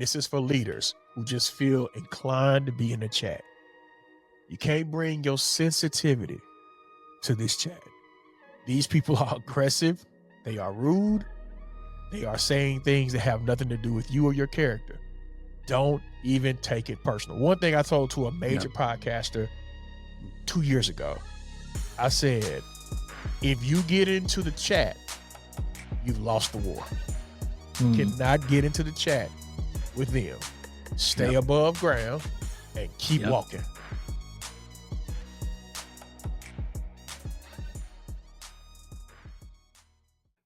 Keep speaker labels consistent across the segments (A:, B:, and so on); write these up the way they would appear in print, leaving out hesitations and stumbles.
A: This is for leaders who just feel inclined to be in the chat. You can't bring your sensitivity to this chat. These people are aggressive. They are rude. They are saying things that have nothing to do with you or your character. Don't even take it personal. One thing I told to a major podcaster 2 years ago, I said, if you get into the chat, you've lost the war. You cannot get into the chat with them. Stay above ground and keep walking.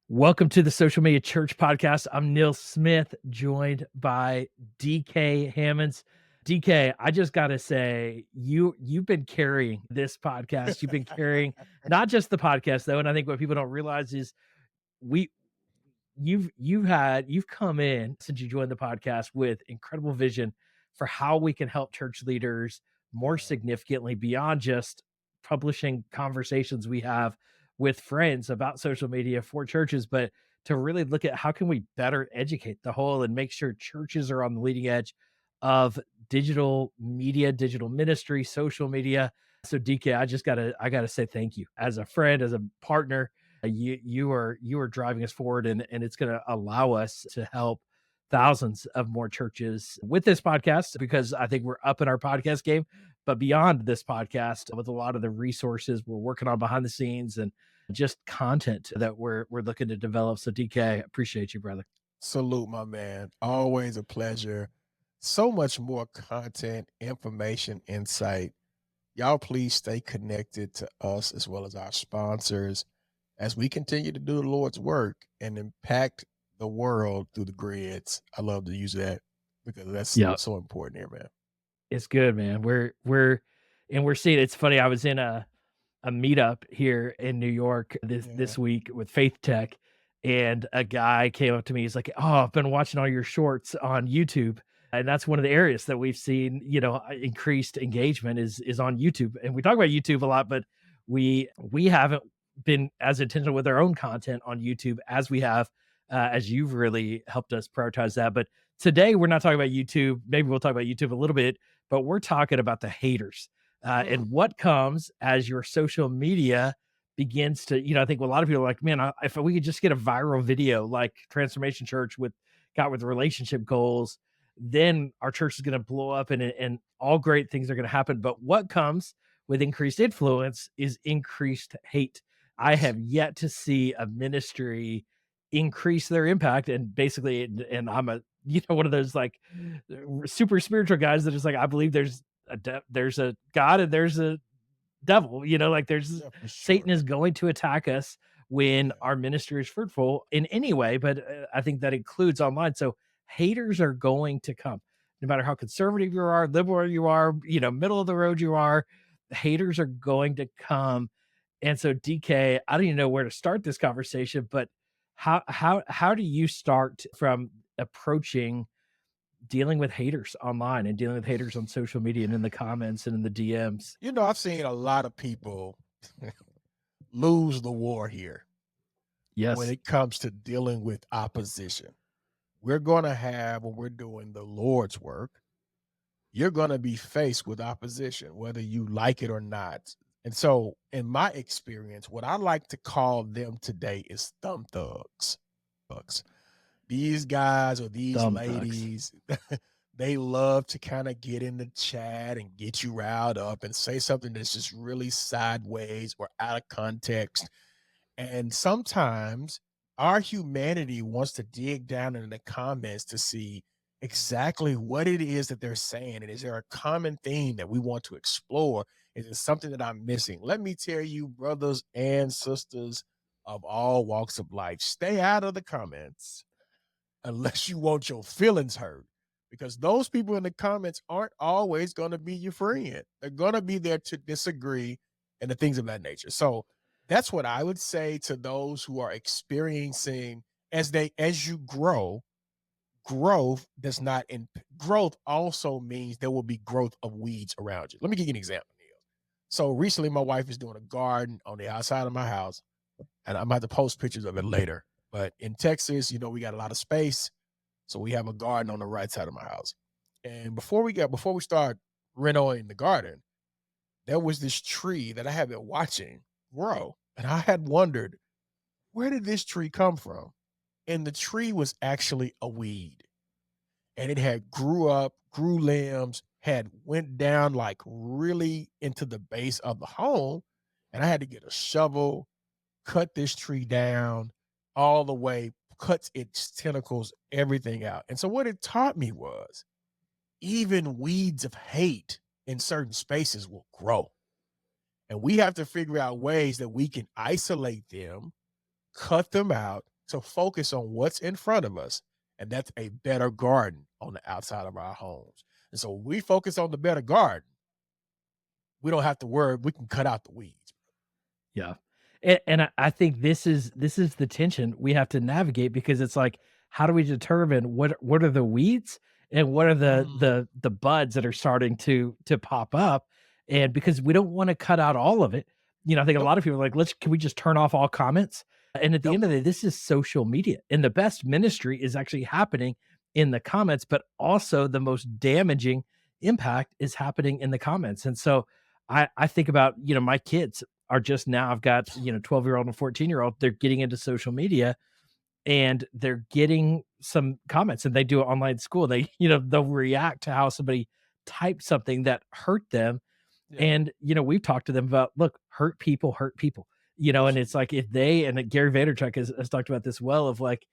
B: Welcome to the Social Media Church Podcast. I'm Neil Smith, joined by DK Hammonds. DK, I just got to say, you've been carrying this podcast. You've been carrying not just the podcast though, and I think what people don't realize is you've come in since you joined the podcast with incredible vision for how we can help church leaders more significantly beyond just publishing conversations we have with friends about social media for churches, but to really look at how can we better educate the whole and make sure churches are on the leading edge of digital media, digital ministry, social media. So DK, I gotta say thank you as a friend, as a partner. You are driving us forward, and it's going to allow us to help thousands of more churches with this podcast, because I think we're up in our podcast game, but beyond this podcast, with a lot of the resources we're working on behind the scenes and just content that we're looking to develop. So DK, appreciate you, brother.
A: Salute, my man. Always a pleasure. So much more content, information, insight. Y'all please stay connected to us as well as our sponsors as we continue to do the Lord's work and impact the world through the grids. I love to use that because that's so important here, man.
B: It's good, man. We're seeing, it's funny. I was in a meetup here in New York this week with Faith Tech, and a guy came up to me. He's like, "Oh, I've been watching all your shorts on YouTube." And that's one of the areas that we've seen, increased engagement is on YouTube. And we talk about YouTube a lot, but we haven't been as intentional with our own content on YouTube as we have, as you've really helped us prioritize that. But today we're not talking about YouTube. Maybe we'll talk about YouTube a little bit, but we're talking about the haters and what comes as your social media begins to, I think a lot of people are like, man, if we could just get a viral video like Transformation Church with relationship goals, then our church is going to blow up and all great things are going to happen. But what comes with increased influence is increased hate. I have yet to see a ministry increase their impact, and basically, and I'm one of those like super spiritual guys that is like, I believe there's a God and there's a devil, there's Satan is going to attack us when our ministry is fruitful in any way, but I think that includes online. So haters are going to come, no matter how conservative you are, liberal you are, middle of the road you are, haters are going to come. And so DK, I don't even know where to start this conversation, but how do you start from approaching dealing with haters online and dealing with haters on social media and in the comments and in the DMs?
A: I've seen a lot of people lose the war here.
B: Yes.
A: When it comes to dealing with opposition. We're going to have, when we're doing the Lord's work, you're going to be faced with opposition, whether you like it or not. And so in my experience, what I like to call them today is thumb thugs. These guys or these ladies, they love to kind of get in the chat and get you riled up and say something that's just really sideways or out of context. And sometimes our humanity wants to dig down in the comments to see exactly what it is that they're saying. And is there a common theme that we want to explore? Is it something that I'm missing? Let me tell you, brothers and sisters of all walks of life, stay out of the comments unless you want your feelings hurt, because those people in the comments aren't always going to be your friend. They're going to be there to disagree and the things of that nature. So that's what I would say to those who are experiencing as you grow. Growth also means there will be growth of weeds around you. Let me give you an example, Neil. So recently my wife is doing a garden on the outside of my house, and I'm about to post pictures of it later. But in Texas, we got a lot of space. So we have a garden on the right side of my house. And before we start renovating the garden, there was this tree that I had been watching grow. And I had wondered, where did this tree come from? And the tree was actually a weed. And it had grew up, grew limbs, had went down like really into the base of the home. And I had to get a shovel, cut this tree down all the way, cuts its tentacles, everything out. And so what it taught me was even weeds of hate in certain spaces will grow. And we have to figure out ways that we can isolate them, cut them out to focus on what's in front of us. And that's a better garden on the outside of our homes. And so when we focus on the better garden, we don't have to worry. We can cut out the weeds.
B: Yeah. And I think this is the tension we have to navigate, because it's like, how do we determine what are the weeds and what are the
A: Mm,
B: the buds that are starting to pop up? And because we don't want to cut out all of it. I think a
A: yep,
B: lot of people are like, can we just turn off all comments? And at the
A: yep,
B: end of the day, this is social media. And the best ministry is actually happening in the comments, but also the most damaging impact is happening in the comments. And so I think about, my kids are just now, I've got, 12-year-old and 14-year-old, they're getting into social media and they're getting some comments, and they do it online school. They, they'll react to how somebody typed something that hurt them.
A: yeah,
B: And, we've talked to them about, look, hurt people, and it's
A: absolutely.
B: like, if they, and Gary Vaynerchuk has talked about this well, of like,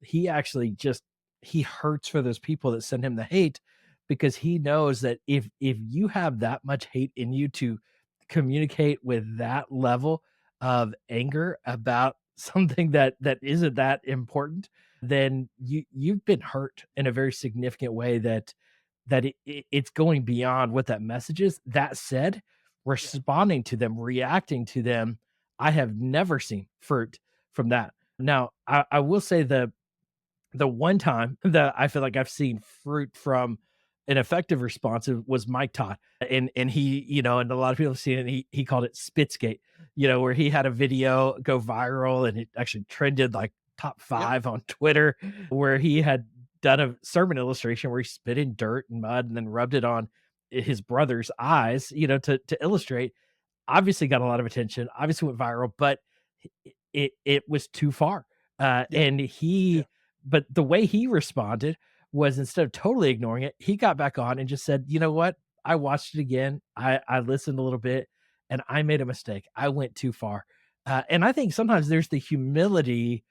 B: he actually just, he hurts for those people that send him the hate, because he knows that if you have that much hate in you to communicate with that level of anger about something that isn't that important, then you've been hurt in a very significant way, it's going beyond what that message is. That said,
A: Yeah,
B: responding to them, reacting to them, I have never seen fruit from that. Now, I will say, the one time that I feel like I've seen fruit from an effective response was Mike Todd. And he, and a lot of people have seen it, he called it Spitzgate, where he had a video go viral and it actually trended like top
A: yep,
B: 5 on Twitter, where he had done a sermon illustration where he spit in dirt and mud and then rubbed it on his brother's eyes, to illustrate. Obviously got a lot of attention, obviously went viral, but it was too far.
A: yeah,
B: And
A: yeah,
B: but the way he responded was, instead of totally ignoring it, he got back on and just said, "You know what? I watched it again. I listened a little bit, and I made a mistake. I went too far." And I think sometimes there's the humility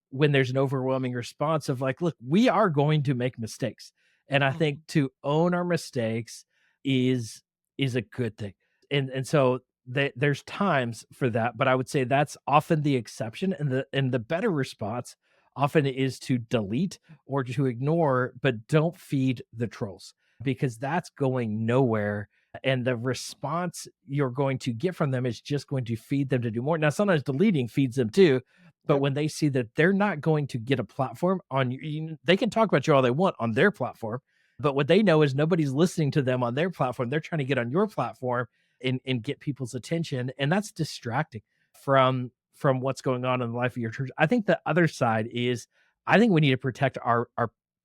B: when there's an overwhelming response of like, look, we are going to make mistakes. And I think
A: mhm,
B: to own our mistakes is is a good thing. And so there's times for that, but I would say that's often the exception, and the better response often is to delete or to ignore, but don't feed the trolls, because that's going nowhere. And the response you're going to get from them is just going to feed them to do more. Now, sometimes deleting feeds them too, but
A: yep,
B: when they see that they're not going to get a platform on they can talk about you all they want on their platform, but what they know is nobody's listening to them on their platform. They're trying to get on your platform and get people's attention, and that's distracting from what's going on in the life of your church. I think the other side is, I think we need to protect our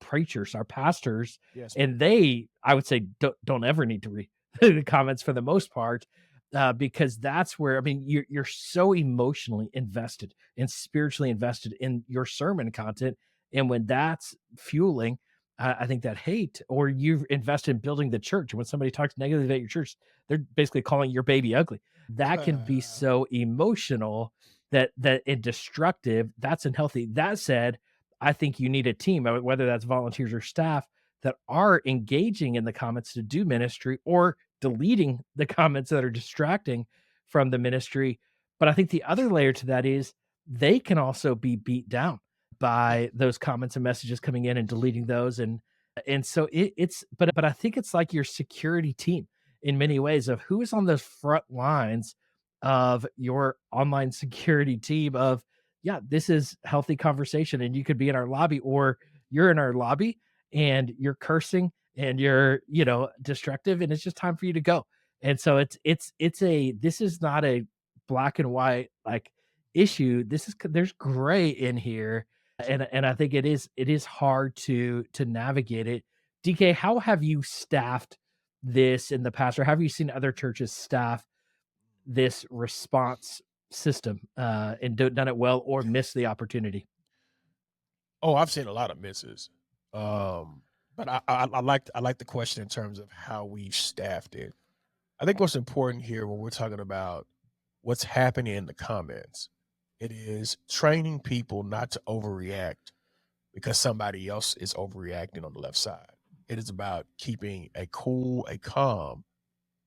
B: preachers, our pastors,
A: yes,
B: and they, I would say, don't ever need to read the comments for the most part, because that's where, I mean, you're so emotionally invested and spiritually invested in your sermon content, and when that's fueling, I think that hate, or you've invested in building the church, and when somebody talks negatively about your church, they're basically calling your baby ugly. That can be so emotional, that and destructive. That's unhealthy. That said, I think you need a team, whether that's volunteers or staff, that are engaging in the comments to do ministry, or deleting the comments that are distracting from the ministry. But I think the other layer to that is, they can also be beat down
A: yeah,
B: by those comments and messages coming in and deleting those. And so it's but I think it's like your security team in many ways, of who is on the front lines of your online security team of, yeah, this is healthy conversation, and you could be in our lobby, or you're in our lobby and you're cursing and you're, destructive, and it's just time for you to go. And so this is not a black and white like issue. There's gray in here. And I think it is hard to navigate it. DK, how have you staffed this in the past, or have you seen other churches staff this response system and done it well, or missed the opportunity?
A: Oh, I've seen a lot of misses. But I like the question in terms of how we've staffed it. I think what's important here when we're talking about what's happening in the comments, it is training people not to overreact because somebody else is overreacting on the left side. It is about keeping a cool, a calm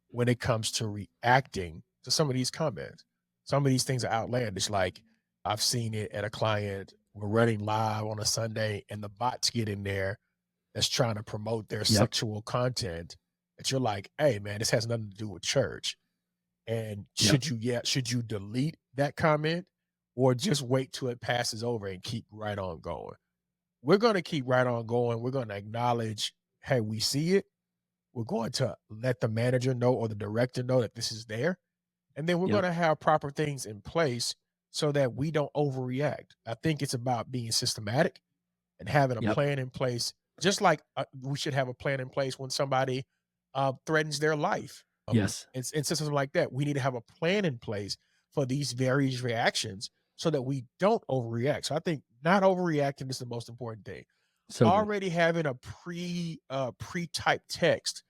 A: when it comes to reacting to some of these comments. Some of these things are outlandish. Like I've seen it at a client. We're running live on a Sunday and the bots get in there that's trying to promote their
B: Yep.
A: sexual content. That you're like, hey man, this has nothing to do with church. And
B: Yep.
A: should you delete that comment or just wait till it passes over and keep right on going? We're going to keep right on going. We're going to acknowledge, hey, we see it. We're going to let the manager know or the director know that this is there. And then we're going
B: Yep.
A: to have proper things in place so that we don't overreact. I think it's about being systematic and having a
B: Yep.
A: plan in place, just like we should have a plan in place when somebody threatens their life.
B: Yes.
A: In systems like that, we need to have a plan in place for these various reactions so that we don't overreact. So I think not overreacting is the most important thing.
B: So good.
A: Already having a pre-typed text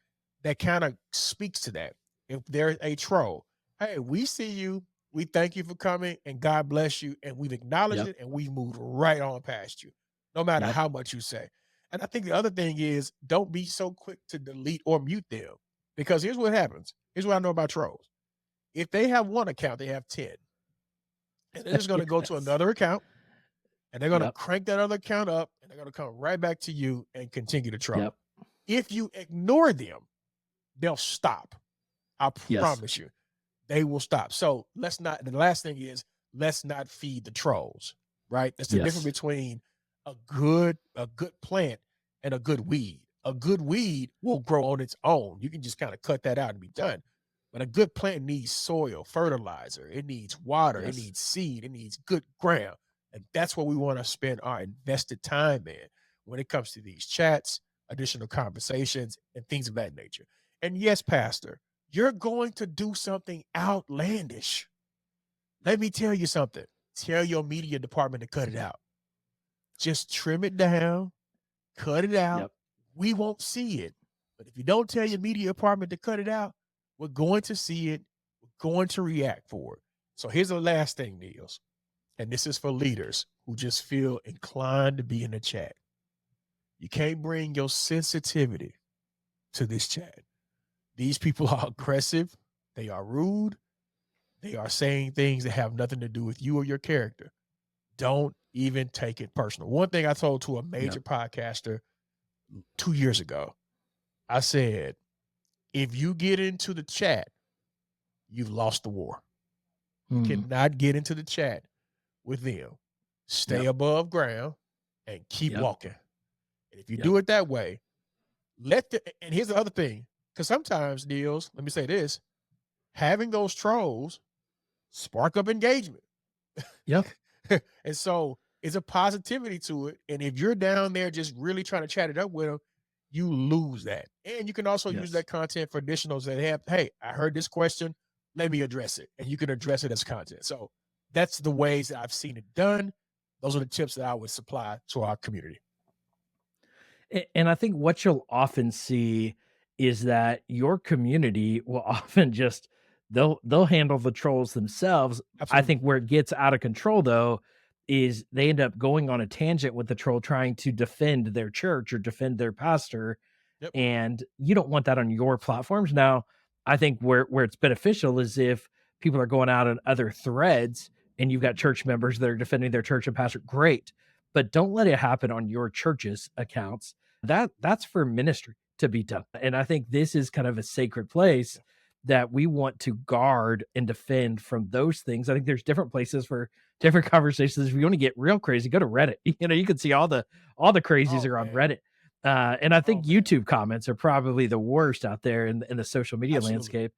A: that kind of speaks to that. If there's a troll, hey, we see you, we thank you for coming, and God bless you, and we've acknowledged
B: Yep.
A: it, and we moved right on past you, no matter
B: Yep.
A: how much you say. And I think the other thing is don't be so quick to delete or mute them. Because here's what happens. Here's what I know about trolls. If they have one account, they have 10. And they're just going to go to
B: Yes.
A: another account and they're going to
B: Yep.
A: crank that other account up and they're going to come right back to you and continue to troll.
B: Yep.
A: If you ignore them, they'll stop. I
B: Yes.
A: promise you, they will stop. So let's not, the last thing is, let's not feed the trolls, right? That's the difference
B: Yes.
A: between a good plant and a good weed. A good weed will grow on its own. You can just kind of cut that out and be done. But a good plant needs soil, fertilizer, it needs water, it
B: Yes.
A: needs seed, it needs good ground. And that's what we want to spend our invested time in when it comes to these chats, additional conversations, and things of that nature. And yes, Pastor, you're going to do something outlandish. Let me tell you something. Tell your media department to cut it out. Just trim it down, cut it out.
B: Yep.
A: We won't see it. But if you don't tell your media department to cut it out, we're going to see it. We're going to react for it. So here's the last thing, Niels. And this is for leaders who just feel inclined to be in the chat. You can't bring your sensitivity to this chat. These people are aggressive. They are rude. They are saying things that have nothing to do with you or your character. Don't even take it personal. One thing I told to a major podcaster 2 years ago, I said, if you get into the chat, you've lost the war. You cannot get into the chat with them. Stay above ground and keep walking. And if you do it that way, and here's the other thing, because sometimes, Niels, let me say this, having those trolls spark up engagement.
B: Yep.
A: And so it's a positivity to it. And if you're down there just really trying to chat it up with them, you lose that. And you can also use that content for additionals that have, hey, I heard this question, let me address it. And you can address it as content. So that's the ways that I've seen it done. Those are the tips that I would supply to our community.
B: And I think what you'll often see is that your community will often just they'll handle the trolls themselves.
A: Absolutely.
B: I think where it gets out of control though is they end up going on a tangent with the troll trying to defend their church or defend their pastor.
A: Yep.
B: And you don't want that on your platforms. Now, I think where it's beneficial is if people are going out on other threads and you've got church members that are defending their church and pastor, great. But don't let it happen on your church's accounts. That's for ministry to be done. And I think this is kind of a sacred place that we want to guard and defend from those things. I think there's different places for different conversations. If you want to get real crazy, go to Reddit. You know, you can see all the crazies are on Reddit. And I think YouTube comments are probably the worst out there in the social media landscape.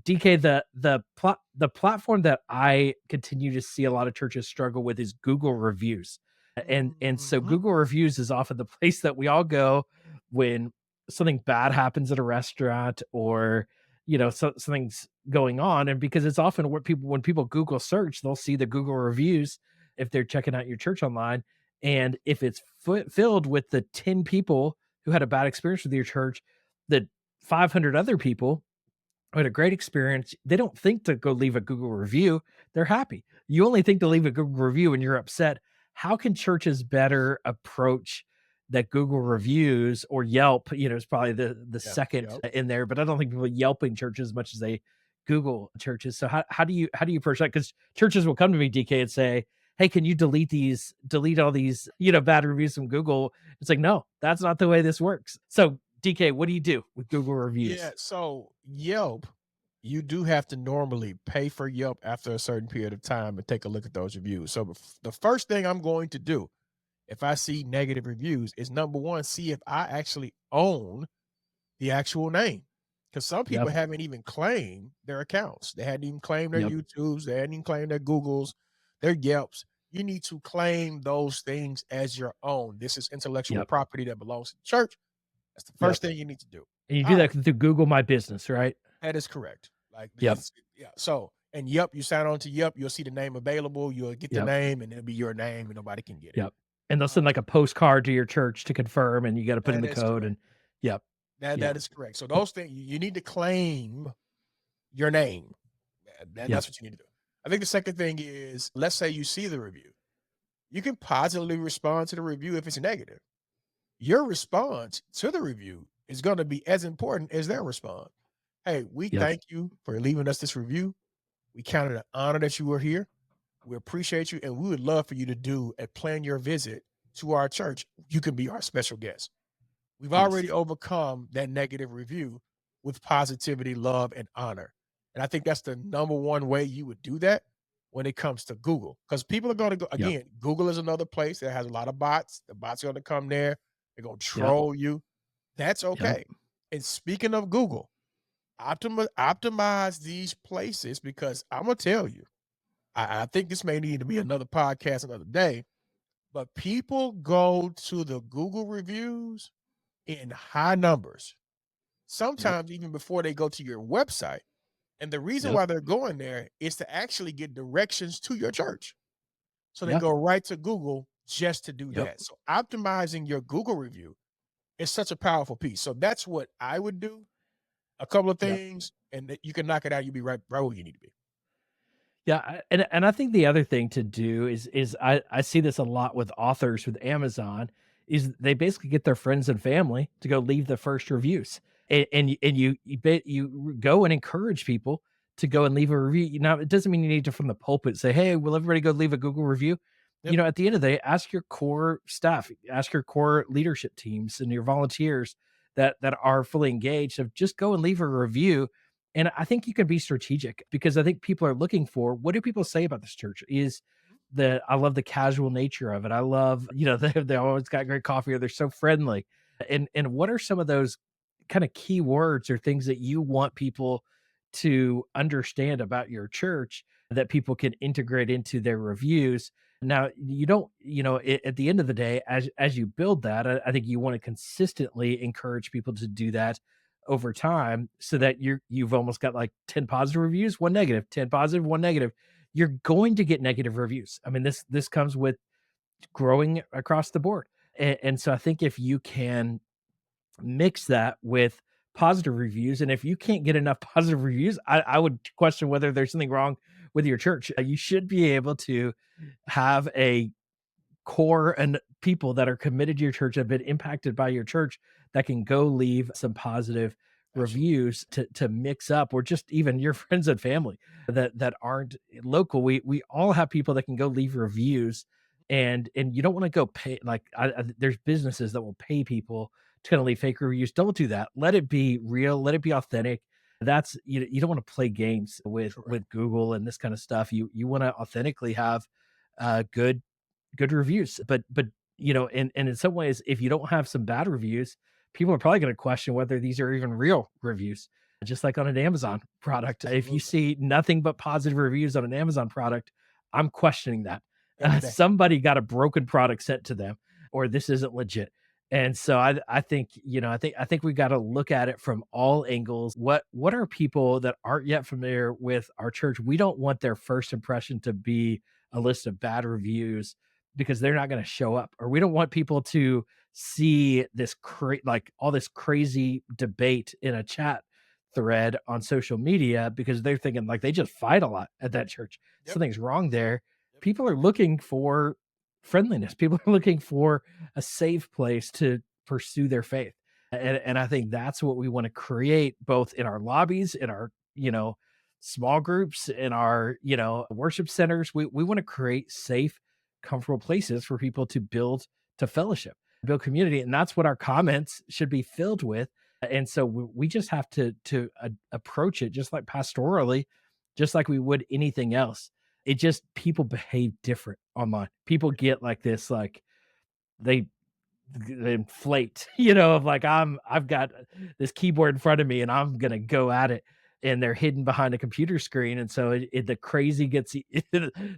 B: DK, the platform that I continue to see a lot of churches struggle with is Google reviews. And so
A: Mhm.
B: Google reviews is often the place that we all go when something bad happens at a restaurant, or something's going on. And because it's often what people when people Google search, they'll see the Google reviews if they're checking out your church online. And if it's filled with the 10 people who had a bad experience with your church, the 500 other people who had a great experience, they don't think to go leave a Google review. They're happy. You only think to leave a Google review when you're upset. How can churches better approach that Google reviews, or Yelp? Is probably the
A: Yeah,
B: second
A: yep.
B: in there, but I don't think people Yelping churches as much as they Google churches. So how do you approach that? Because churches will come to me, DK, and say, "Hey, can you delete all these bad reviews from Google?" It's like, no, that's not the way this works. So DK, what do you do with Google
A: Yeah,
B: reviews?
A: so Yelp, you do have to normally pay for Yelp after a certain period of time and take a look at those reviews. So the first thing I'm going to do if I see negative reviews is number one, see if I actually own the actual name. Because some people
B: Yep.
A: haven't even claimed their accounts. They hadn't even claimed their
B: Yep.
A: YouTubes. They hadn't even claimed their Googles, their Yelps. You need to claim those things as your own. This is intellectual
B: Yep.
A: property that belongs to the church. That's the first
B: Yep.
A: thing you need to do.
B: And you
A: All
B: do
A: right.
B: that through Google My Business, right?
A: That is correct. Like
B: Yep.
A: it's yeah. So and Yep, you sign on to Yep, you'll see the name available. You'll get the
B: Yep.
A: name, and it'll be your name, and nobody can get it.
B: Yep. And they'll send
A: Um,
B: like a postcard to your church to confirm, and you got to put in
A: that
B: the
A: is
B: code.
A: correct.
B: And yep.
A: That
B: Yeah.
A: is correct. So those things you need to claim your name.
B: Yep.
A: That's what you need to do. I think the second thing is, let's say you see the review. You can positively respond to the review if it's negative. Your response to the review is going to be as important as their response. Hey, we
B: Yep.
A: thank you for leaving us this review. We count it an honor that you were here. We appreciate you, and we would love for you to do and plan your visit to our church. You can be our special guest. We've
B: Yes.
A: already overcome that negative review with positivity, love, and honor. And I think that's the number one way you would do that when it comes to Google. Because people are going to go
B: Yep.
A: again, Google is another place that has a lot of bots. The bots are going to come there, they're going to
B: Yep.
A: troll you. That's
B: Yep.
A: okay. And speaking of Google, optimize these places because I'm gonna tell you, I think this may need to be another podcast another day, but people go to the Google reviews in high numbers,
B: Yep.
A: sometimes even before they go to your website. And the reason
B: Yep.
A: why they're going there is to actually get directions to your church. So they
B: Yeah.
A: go right to Google just to do
B: Yep.
A: that. So optimizing your Google review is such a powerful piece. So that's what I would do. A couple of
B: Yep.
A: things, and you can knock it out. You'll be right where you need to be.
B: Yeah, and I think the other thing to do is I see this a lot with authors with Amazon, is they basically get their friends and family to go leave the first reviews. And you go and encourage people to go and leave a review. Now, it doesn't mean you need to from the pulpit say, "Hey, will everybody go leave a Google review?"
A: Yep.
B: At the end of the day, ask your core staff, ask your core leadership teams and your volunteers that are fully engaged of just go and leave a review. And I think you can be strategic, because I think people are looking for, what do people say about this church? I love the casual nature of it. I love, they always got great coffee, or they're so friendly. And what are some of those kind of key words or things that you want people to understand about your church that people can integrate into their reviews? Now, you don't, at the end of the day, as you build that, I think you want to consistently encourage people to do that over time, so that you've almost got like 10 positive reviews, one negative, 10 positive, one negative. You're going to get negative reviews. I mean, this comes with growing across the board. And so I think if you can mix that with positive reviews, and if you can't get enough positive reviews, I would question whether there's something wrong with your church. You should be able to have a core and people that are committed to your church, have been impacted by your church, that can go leave some positive
A: Absolutely.
B: reviews to mix up, or just even your friends and family that aren't local. We all have people that can go leave reviews. And you don't want to go pay, like, there's businesses that will pay people to kind of leave fake reviews. Don't do that. Let it be real, let it be authentic. That's, you don't want to play games
A: Correct.
B: with Google and this kind of stuff. You want to authentically have good reviews. But and in some ways, if you don't have some bad reviews, people are probably going to question whether these are even real reviews. Just like on an Amazon product, if you
A: Absolutely.
B: see nothing but positive reviews on an Amazon product, I'm questioning that.
A: end of the day.
B: somebody got a broken product sent to them, or this isn't legit. And so I think, I think we got to look at it from all angles. What are people that aren't yet familiar with our church? We don't want their first impression to be a list of bad reviews because they're not going to show up, or we don't want people to see this like all this crazy debate in a chat thread on social media because they're thinking like they just fight a lot at that church.
A: Yep.
B: Something's wrong there.
A: Yep.
B: People are looking for friendliness. People are looking for a safe place to pursue their faith. And I think that's what we want to create both in our lobbies, in our, small groups, in our, worship centers. We want to create safe, comfortable places for people to build to fellowship, build community. And that's what our comments should be filled with. And so we just have to approach it just like pastorally, just like we would anything else. It just people behave different online. People get like this, like they they inflate, of like I've got this keyboard in front of me and I'm gonna go at it. And they're hidden behind a computer screen. And so the crazy gets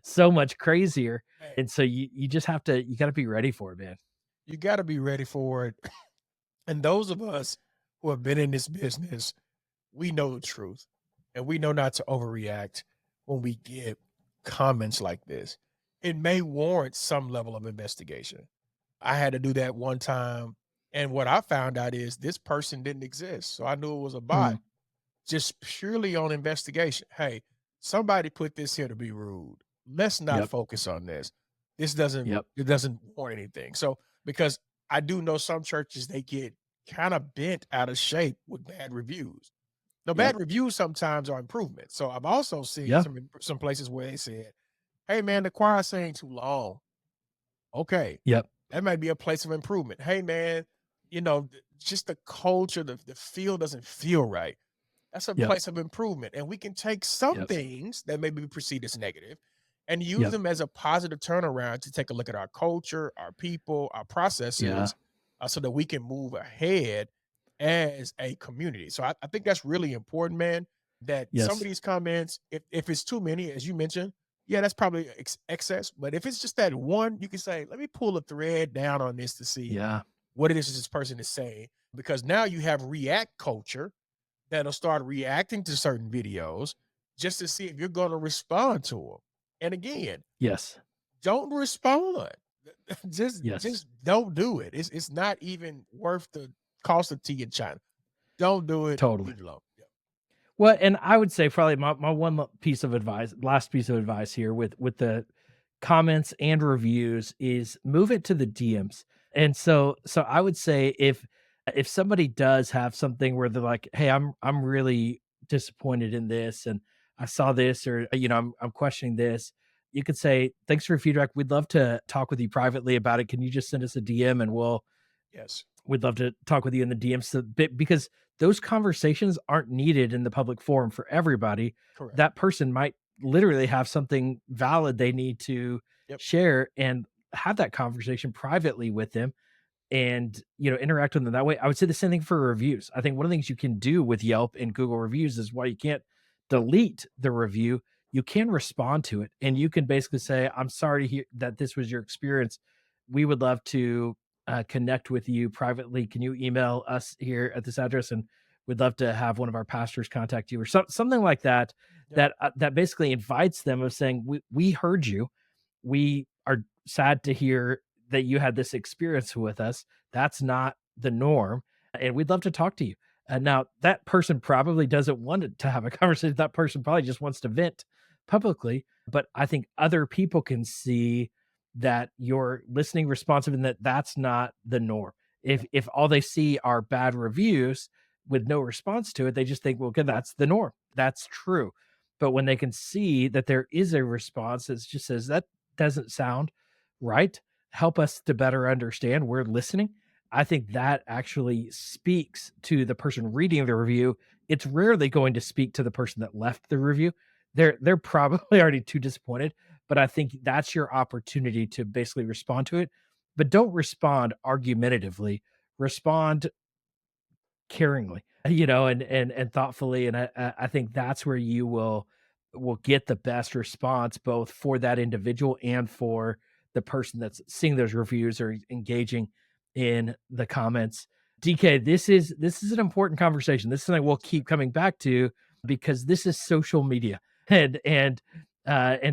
B: so much crazier.
A: Hey,
B: And so you just have to you gotta be ready for it, man.
A: you got to be ready for it. And those of us who have been in this business, we know the truth, and we know not to overreact when we get comments like this. It may warrant some level of investigation. I had to do that one time, and what I found out is this person didn't exist, so I knew it was a bot,
B: Mm,
A: just purely on investigation. Hey, somebody put this here to be rude. Let's not
B: yep,
A: focus on this. This doesn't
B: yep,
A: it doesn't warrant anything. So because I do know some churches, they get kind of bent out of shape with bad reviews. Now,
B: yep,
A: bad reviews sometimes are improvements. So I've also seen
B: yeah,
A: some places where they said, "Hey, man, the choir saying too long." Okay,
B: yep,
A: that might be a place of improvement. Hey, man, just the culture, the feel doesn't feel right. That's a
B: yep,
A: place of improvement. And we can take some
B: yep,
A: things that may be perceived as negative and use
B: yep,
A: them as a positive turnaround to take a look at our culture, our people, our
B: yeah,
A: processes, so that we can move ahead as a community. So I think that's really important, man. That some of
B: yes,
A: these comments, if it's too many, as you mentioned, yeah, that's probably excess. But if it's just that one, you can say, let me pull a thread down on this to see
B: yeah,
A: what it is this person is saying. Because now you have react culture that'll start reacting to certain videos just to see if you're going to respond to them. And again,
B: yes,
A: don't respond. just
B: yes,
A: just don't do it. It's not even worth the cost of tea in China. Don't do it.
B: totally.
A: Leave it alone. Yeah.
B: Well, and I would say probably my one piece of advice, last piece of advice here with the comments and reviews is move it to the DMs. And so I would say if somebody does have something where they're like, "Hey, I'm really disappointed in this and I saw this or I'm questioning this." You could say, "Thanks for your feedback. We'd love to talk with you privately about it. Can you just send us a DM and
A: Yes.
B: we'd love to talk with you in the DMs because those conversations aren't needed in the public forum for everybody.
A: Correct.
B: That person might literally have something valid they need to
A: Yep.
B: share and have that conversation privately with them and interact with them that way. I would say the same thing for reviews. I think one of the things you can do with Yelp and Google reviews is why you can't delete the review. You can respond to it and you can basically say, "I'm sorry to hear that this was your experience. We would love to connect with you privately. Can you email us here at this address and we'd love to have one of our pastors contact you," or something like that.
A: Yep.
B: That basically invites them of saying, we heard you. We are sad to hear that you had this experience with us. That's not the norm. And we'd love to talk to you. Now, that person probably doesn't want to have a conversation. That person probably just wants to vent publicly. But I think other people can see that you're listening responsive and that that's not the norm.
A: Yeah.
B: If all they see are bad reviews with no response to it, they just think, well, okay, that's the norm. That's true. But when they can see that there is a response that just says that doesn't sound right, help us to better understand, we're listening. I think that actually speaks to the person reading the review. It's rarely going to speak to the person that left the review. They're probably already too disappointed, but I think that's your opportunity to basically respond to it. But don't respond argumentatively. Respond caringly, and thoughtfully. And I think that's where you will will get the best response both for that individual and for the person that's seeing those reviews or engaging in the comments. DK, this is an important conversation. This is something we'll keep coming back to because this is social media. And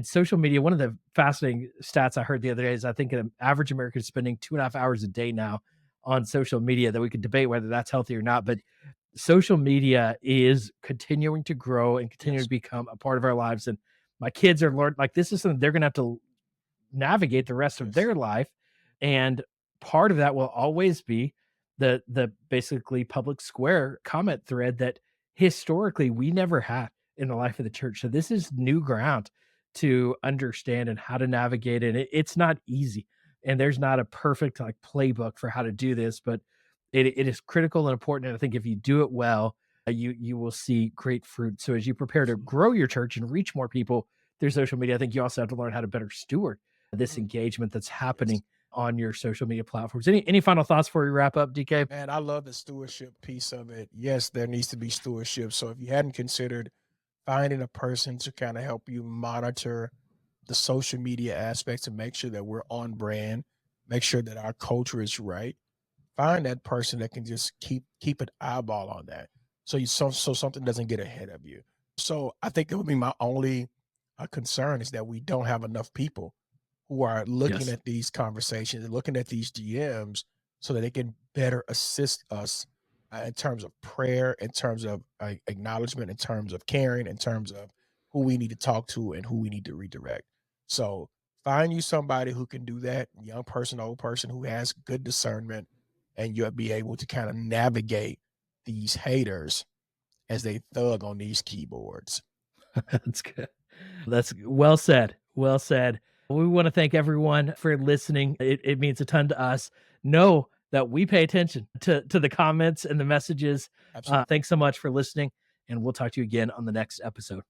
B: social media, one of the fascinating stats I heard the other day is I think an average American is spending 2.5 hours a day now on social media, that we could debate whether that's healthy or not. But social media is continuing to grow and continue
A: Yes.
B: to become a part of our lives. And my kids are learning, like, this is something they're going to have to navigate the rest of
A: Yes.
B: their life. And part of that will always be the basically public square comment thread that historically we never had in the life of the church. So this is new ground to understand and how to navigate it. It's not easy. And there's not a perfect like playbook for how to do this, but it is critical and important. And I think if you do it well, you will see great fruit. So as you prepare to grow your church and reach more people through social media, I think you also have to learn how to better steward this engagement that's happening on your social media platforms. Any final thoughts before we wrap up, DK?
A: Man, I love the stewardship piece of it. Yes, there needs to be stewardship. So if you hadn't considered finding a person to kind of help you monitor the social media aspects and make sure that we're on brand, make sure that our culture is right, find that person that can just keep an eyeball on that. So something doesn't get ahead of you. So I think that would be my only concern is that we don't have enough people who are looking
B: Yes.
A: at these conversations and looking at these DMs so that they can better assist us in terms of prayer, in terms of acknowledgement, in terms of caring, in terms of who we need to talk to and who we need to redirect. So find you somebody who can do that, young person, old person who has good discernment, and you'll be able to kind of navigate these haters as they thug on these keyboards.
B: That's good. That's well said. Well said. We want to thank everyone for listening. It means a ton to us. Know that we pay attention to the comments and the messages.
A: Absolutely.
B: Thanks so much for listening, and we'll talk to you again on the next episode.